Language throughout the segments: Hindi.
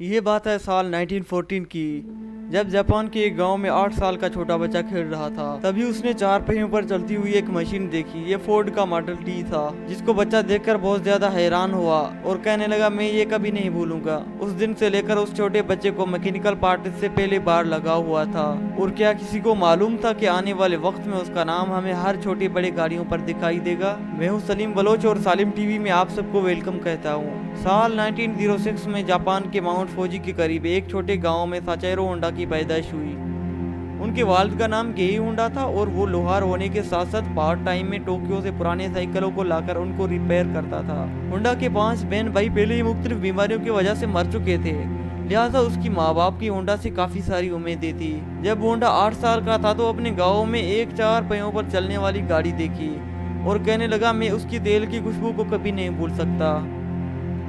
ये बात है साल 1914 की, जब जापान के एक गांव में 8 साल का छोटा बच्चा खेल रहा था। तभी उसने 4 पहियों पर चलती हुई एक मशीन देखी। ये फोर्ड का मॉडल टी था, जिसको बच्चा देखकर बहुत ज्यादा हैरान हुआ और कहने लगा, मैं ये कभी नहीं भूलूंगा। उस दिन से लेकर उस छोटे बच्चे को मैकेनिकल पार्ट से पहले बार लगा हुआ था। और क्या किसी को मालूम था कि आने वाले वक्त में उसका नाम हमें हर छोटी बड़ी गाड़ियों पर दिखाई देगा। मैं हूँ सलीम बलोच और सालिम टीवी में आप सबको वेलकम कहता हूँ। साल 1906 में जापान के माउंट फूजी के करीब एक छोटे गांव में साचेरो होंडा की पैदाइश हुई। उनके वालिद का नाम गेई होंडा था और वो लोहार होने के साथ साथ पार्ट टाइम में टोक्यो से पुराने साइकिलों को लाकर उनको रिपेयर करता था। होंडा के 5 बहन भाई पहले ही मुख्तलिफ बीमारियों की वजह से मर चुके थे, लिहाजा उसकी माँ बाप की होंडा से काफी सारी उम्मीदें थी। जब होंडा 8 साल का था तो अपने गाँव में एक 4 पहियों पर चलने वाली गाड़ी देखी और कहने लगा, मैं उसकी तेल की खुशबू को कभी नहीं भूल सकता।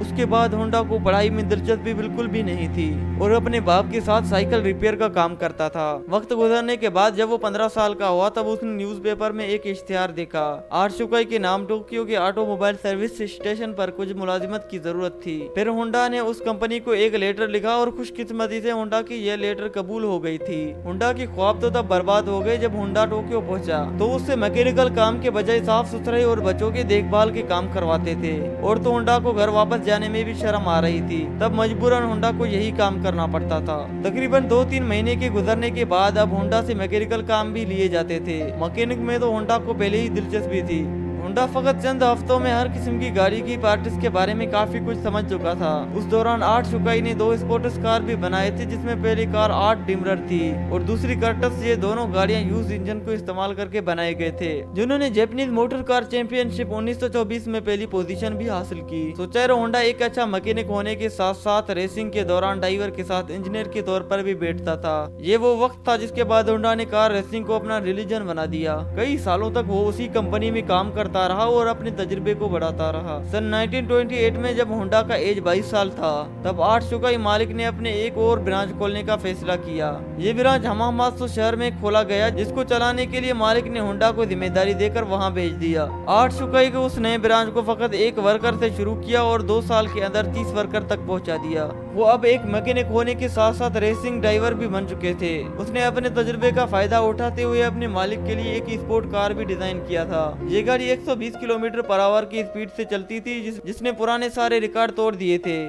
उसके बाद होंडा को पढ़ाई में दिलचस्पी बिल्कुल भी नहीं थी और अपने बाप के साथ साइकिल रिपेयर का काम करता था। वक्त गुजरने के बाद जब वो 15 साल का हुआ तब उसने न्यूज़पेपर में एक इश्तिहार देखा। आर्शुकाई के नाम टोक्यो के ऑटोमोबाइल सर्विस स्टेशन पर कुछ मुलाजिमत की जरूरत थी। फिर होंडा ने उस कंपनी को एक लेटर लिखा और खुशकिस्मती से होंडा की यह लेटर कबूल हो गई थी। होंडा की ख्वाब तो तब बर्बाद हो गए जब होंडा टोक्यो पहुंचा तो उससे मैकेनिकल काम के बजाय साफ सुथरे और बच्चों के देखभाल के काम करवाते थे। और तो होंडा को घर वापस जाने में भी शर्म आ रही थी, तब मजबूरन होंडा को यही काम करना पड़ता था। तकरीबन 2-3 महीने के गुजरने के बाद अब होंडा से मैकेनिकल काम भी लिए जाते थे। मैकेनिक में तो होंडा को पहले ही दिलचस्पी थी। होंडा फकत चंद हफ्तों में हर किस्म की गाड़ी की पार्ट्स के बारे में काफी कुछ समझ चुका था। उस दौरान आर्शुकाई ने 2 स्पोर्ट्स कार भी बनाए थे, जिसमें पहली कार 8 डिमरर थी और दूसरी कर्टस। ये दोनों गाड़ियां यूज इंजन को इस्तेमाल करके बनाए गए थे, जिन्होंने जापानीज मोटर कार चैंपियनशिप 1924 में पहली पोजीशन भी हासिल की। सोचेरो होंडा एक अच्छा मैकेनिक होने के साथ साथ रेसिंग के दौरान ड्राइवर के साथ इंजीनियर के तौर पर भी बैठता था। ये वो वक्त था जिसके बाद होंडा ने कार रेसिंग को अपना रिलीजन बना दिया। कई सालों तक वो उसी कंपनी में काम करता रहा और अपने तजुर्बे को बढ़ाता रहा। सन 1928 में जब होंडा का एज 22 साल था तब आर्शुकाई मालिक ने अपने एक और ब्रांच खोलने का फैसला किया। ये ब्रांच हमामात्सु शहर में खोला गया, जिसको चलाने के लिए मालिक ने होंडा को जिम्मेदारी देकर वहां भेज दिया। आर्शुकाई को उस नए ब्रांच को फकत एक वर्कर से शुरू किया और 2 साल के अंदर 30 वर्कर तक पहुंचा दिया। वो अब एक मैकेनिक होने के साथ साथ रेसिंग ड्राइवर भी बन चुके थे। उसने अपने तजुर्बे का फायदा उठाते हुए अपने मालिक के लिए एक स्पोर्ट कार भी डिजाइन किया था। ये गाड़ी 120 किलोमीटर पर आवर की स्पीड से चलती थी, जिसने पुराने सारे रिकॉर्ड तोड़ दिए थे।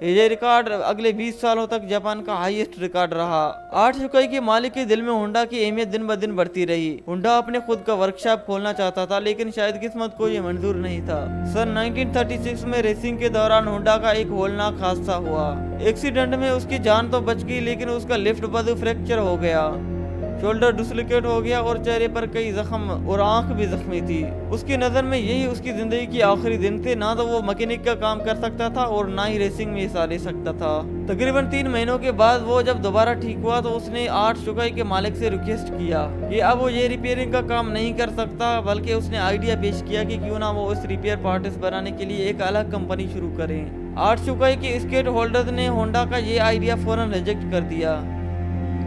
ये रिकॉर्ड अगले 20 सालों तक जापान का हाईएस्ट रिकॉर्ड रहा। आर्शुकाई के मालिक के दिल में होंडा की अहमियत दिन ब दिन बढ़ती रही। होंडा अपने खुद का वर्कशॉप खोलना चाहता था, लेकिन शायद किस्मत को ये मंजूर नहीं था। सन 1936 में रेसिंग के दौरान होंडा का एक होलनाक हादसा हुआ। एक्सीडेंट में उसकी जान तो बच गई, लेकिन उसका लेफ्ट बाजू फ्रैक्चर हो गया, शोल्डर डिसलोकेट हो गया और चेहरे पर कई जख्म और आंख भी जख्मी थी। उसकी नजर में यही उसकी जिंदगी की आखिरी दिन थे। ना तो वो मैकेनिक का काम कर सकता था और ना ही रेसिंग में हिस्सा ले सकता था। तकरीबन 3 महीनों के बाद वो जब दोबारा ठीक हुआ तो उसने आर्शुकाई के मालिक से रिक्वेस्ट किया कि अब वो ये रिपेयरिंग का काम नहीं कर सकता, बल्कि उसने आइडिया पेश किया कि क्यों ना वो उस रिपेयर पार्ट्स बनाने के लिए एक अलग कंपनी शुरू करें। आर्शुकाई के स्केट होल्डर्स ने होंडा का ये आइडिया फौरन रिजेक्ट कर दिया।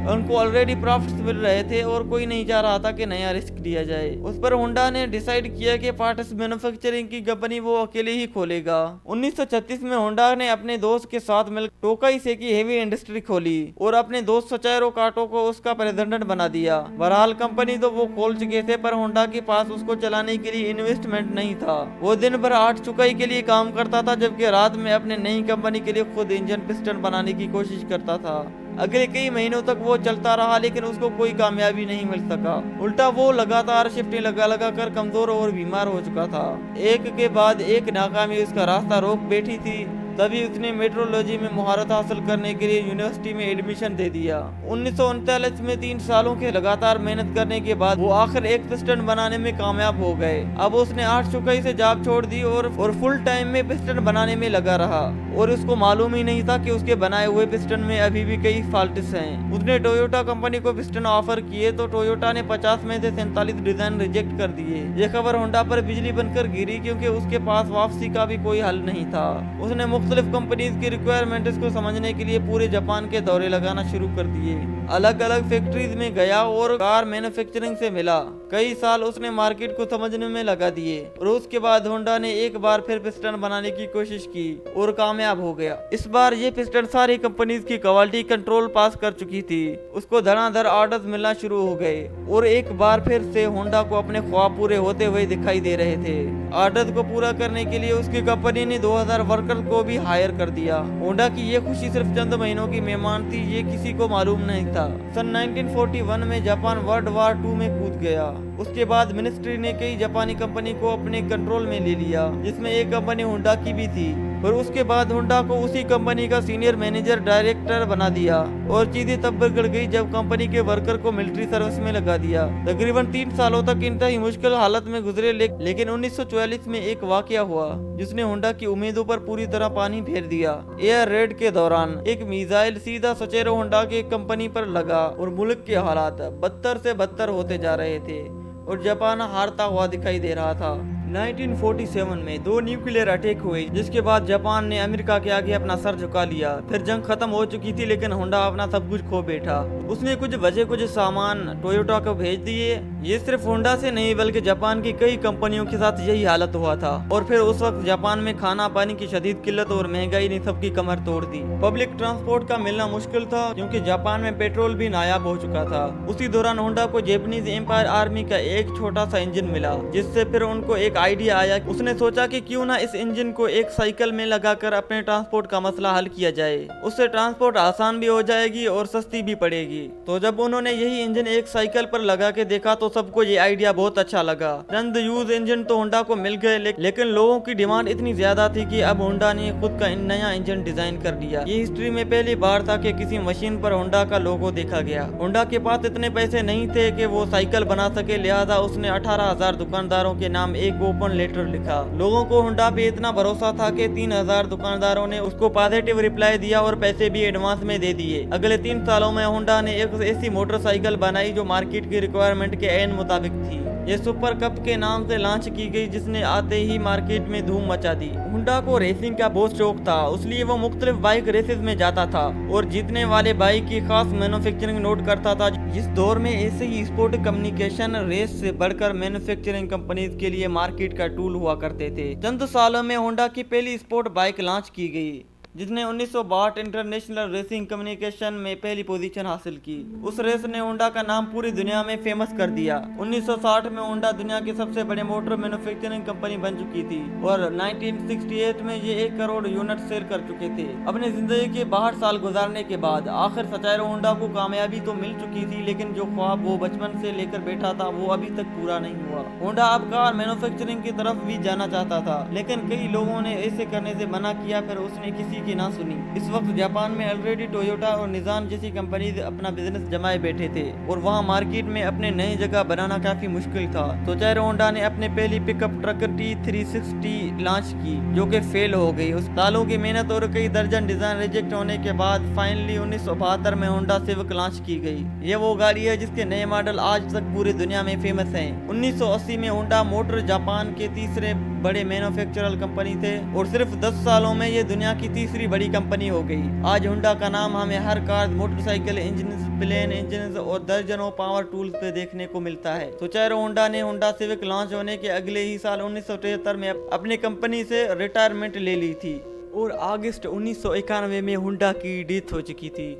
उनको ऑलरेडी प्रॉफिट्स मिल रहे थे और कोई नहीं चाह रहा था कि नया रिस्क लिया जाए। उस पर होंडा ने डिसाइड किया कि पार्ट्स मैन्युफैक्चरिंग की कंपनी वो अकेले ही खोलेगा। 1936 में होंडा ने अपने दोस्त के साथ मिलकर टोकाई सेकी हेवी इंडस्ट्री खोली और अपने दोस्त सोचेरो काटो को उसका प्रेसिडेंट बना दिया। बहरहाल कंपनी तो वो खोल चुके थे, पर होंडा के पास उसको चलाने के लिए इन्वेस्टमेंट नहीं था। वो दिन भर आर्शुकाई के लिए काम करता था, जबकि रात में अपने नई कंपनी के लिए खुद इंजन पिस्टन बनाने की कोशिश करता था। अगले कई महीनों तक वो चलता रहा, लेकिन उसको कोई कामयाबी नहीं मिल सका। उल्टा वो लगातार शिफ्टें लगा कर कमजोर और बीमार हो चुका था। एक के बाद एक नाकामी उसका रास्ता रोक बैठी थी। तभी उसने मेट्रोलॉजी में महारत हासिल करने के लिए यूनिवर्सिटी में एडमिशन दे दिया। 1939 में 3 सालों के लगातार मेहनत करने के बाद वो आखिर एक पिस्टन बनाने में कामयाब हो गए। अब उसने आर्शुकाई से जॉब छोड़ दी और फुल टाइम में पिस्टन बनाने में लगा रहा और उसको मालूम ही नहीं था कि उसके बनाए हुए पिस्टन में अभी भी कई फॉल्ट्स हैं। उसने टोयोटा कंपनी को पिस्टन ऑफर किए तो टोयोटा ने 50 में से 47 डिजाइन रिजेक्ट कर दिए। ये खबर होंडा पर बिजली बनकर गिरी, क्योंकि उसके पास वापसी का भी कोई हल नहीं था। उसने मुख्तलिफ कंपनीज की रिक्वायरमेंट्स को समझने के लिए पूरे जापान के दौरे लगाना शुरू कर दिए। अलग अलग फैक्ट्रीज में गया और कार मैन्युफैक्चरिंग से मिला। कई साल उसने मार्केट को समझने में लगा दिए और उसके बाद होंडा ने एक बार फिर पिस्टन बनाने की कोशिश की और कामयाब हो गया। इस बार ये पिस्टन सारी कंपनीज की क्वालिटी कंट्रोल पास कर चुकी थी। उसको धड़ाधड़ ऑर्डर्स मिलना शुरू हो गए और एक बार फिर से होंडा को अपने ख्वाब पूरे होते हुए दिखाई दे रहे थे। ऑर्डर्स को पूरा करने के लिए उसकी कंपनी ने 2000 वर्कर्स को भी हायर कर दिया। होंडा की ये खुशी सिर्फ चंद महीनों की मेहमान थी, ये किसी को मालूम नहीं था। सन 1941 में जापान वर्ल्ड वॉर 2 में कूद गया। उसके बाद मिनिस्ट्री ने कई जापानी कंपनी को अपने कंट्रोल में ले लिया, जिसमें एक कंपनी होंडा की भी थी। और उसके बाद होंडा को उसी कंपनी का सीनियर मैनेजर डायरेक्टर बना दिया और चीजें तब बिगड़ गई जब कंपनी के वर्कर को मिलिट्री सर्विस में लगा दिया। तकरीबन 3 सालों तक इंतहाई मुश्किल हालत में गुजरे, लेकिन 1944 में एक वाकया हुआ जिसने होंडा की उम्मीदों पर पूरी तरह पानी फेर दिया। एयर रेड के दौरान एक मिसाइल सीधा सचेरो होंडा की कंपनी पर लगा और मुल्क के हालात बदतर से बदतर होते जा रहे थे और जापान हारता हुआ दिखाई दे रहा था। 1947 में 2 न्यूक्लियर अटैक हुए, जिसके बाद जापान ने अमेरिका के आगे अपना सर झुका लिया। फिर जंग खत्म हो चुकी थी, लेकिन होंडा अपना सब कुछ खो बैठा। उसने कुछ सामान टोयोटा को भेज दिए। ये सिर्फ होंडा से नहीं बल्कि जापान की कई कंपनियों के साथ यही हालत हुआ था। और फिर उस वक्त जापान में खाना पानी की शदीद किल्लत और महंगाई ने सबकी कमर तोड़ दी। पब्लिक ट्रांसपोर्ट का मिलना मुश्किल था क्योंकि जापान में पेट्रोल भी नायाब हो चुका था। उसी दौरान होंडा को जापानीज एम्पायर आर्मी का एक छोटा सा इंजन मिला, जिससे फिर उनको एक आइडिया आया। उसने सोचा कि क्यों ना इस इंजन को एक साइकिल में लगाकर अपने ट्रांसपोर्ट का मसला हल किया जाए। उससे ट्रांसपोर्ट आसान भी हो जाएगी और सस्ती भी पड़ेगी। तो जब उन्होंने यही इंजन एक साइकिल पर लगा के देखा तो सबको ये आइडिया बहुत अच्छा लगा। चंद यूज इंजन तो होंडा को मिल गए, लेकिन लोगों की डिमांड इतनी ज्यादा थी कि अब होंडा ने खुद का नया इंजन डिजाइन कर दिया। ये हिस्ट्री में पहली बार था कि किसी मशीन पर होंडा का लोगो देखा गया। होंडा के पास इतने पैसे नहीं थे कि वो साइकिल बना सके, लिहाजा उसने 18,000 दुकानदारों के नाम एक ओपन लेटर लिखा। लोगों को होंडा पे इतना भरोसा था कि 3,000 दुकानदारों ने उसको पॉजिटिव रिप्लाई दिया और पैसे भी एडवांस में दे दिए। अगले 3 सालों में होंडा ने एक ऐसी मोटरसाइकिल बनाई जो मार्केट की रिक्वायरमेंट के एन मुताबिक थी। ये सुपर कप के नाम से लॉन्च की गई, जिसने आते ही मार्केट में धूम मचा दी। होंडा को रेसिंग का बहुत शौक था, इसलिए वो मुख्तलिफ बाइक रेसेस में जाता था और जीतने वाले बाइक की खास मैन्युफैक्चरिंग नोट करता था। जिस दौर में ऐसे ही स्पोर्ट कम्युनिकेशन रेस से बढ़कर मैन्युफैक्चरिंग कंपनीज के लिए मार्केट का टूल हुआ करते थे। चंद सालों में होंडा की पहली स्पोर्ट बाइक लॉन्च की गई, जिसने 1962 इंटरनेशनल रेसिंग कम्युनिकेशन में पहली पोजीशन हासिल की। उस रेस ने होंडा का नाम पूरी दुनिया में फेमस कर दिया। 1960 में होंडा दुनिया की सबसे बड़े मोटर मैन्युफैक्चरिंग कंपनी बन चुकी थी और 1968 में ये 1 करोड़ यूनिट सेल कर चुके थे। अपने जिंदगी के 62 साल गुजारने के बाद आखिर सचेरो होंडा को कामयाबी तो मिल चुकी थी, लेकिन जो ख्वाब वो बचपन से लेकर बैठा था वो अभी तक पूरा नहीं हुआ। होंडा अब कार मैन्युफैक्चरिंग की तरफ भी जाना चाहता था, लेकिन कई लोगों ने ऐसे करने से मना किया। फिर उसने किसी की ना सुनी। इस वक्त जापान में ऑलरेडी टोयोटा और निसान जैसी कंपनी अपना बिजनेस जमाए बैठे थे और वहां मार्केट में अपने नई जगह बनाना काफी मुश्किल था। तो सचेरो होंडा ने अपने पहली पिकअप ट्रक T360 लॉन्च की, जो कि फेल हो गई। उस सालों की मेहनत और कई दर्जन डिजाइन रिजेक्ट होने के बाद फाइनली 1972 में होंडा सिविक लॉन्च की गई। ये वो गाड़ी है जिसके नए मॉडल आज तक पूरी दुनिया में फेमस हैं। 1980 में होंडा मोटर जापान के तीसरे बड़े मैन्युफैक्चरर कंपनी थे और सिर्फ 10 सालों में ये दुनिया की तीसरी बड़ी कंपनी हो गई। आज होंडा का नाम हमें हर car, motorcycle engine, plane engine और दर्जनों पावर टूल्स पे देखने को मिलता है। तो सचेरो होंडा ने होंडा सिविक लॉन्च होने के अगले ही साल 1973 में अपनी कंपनी से रिटायरमेंट ले ली थी और अगस्त 1991 में होंडा की डेथ हो चुकी थी।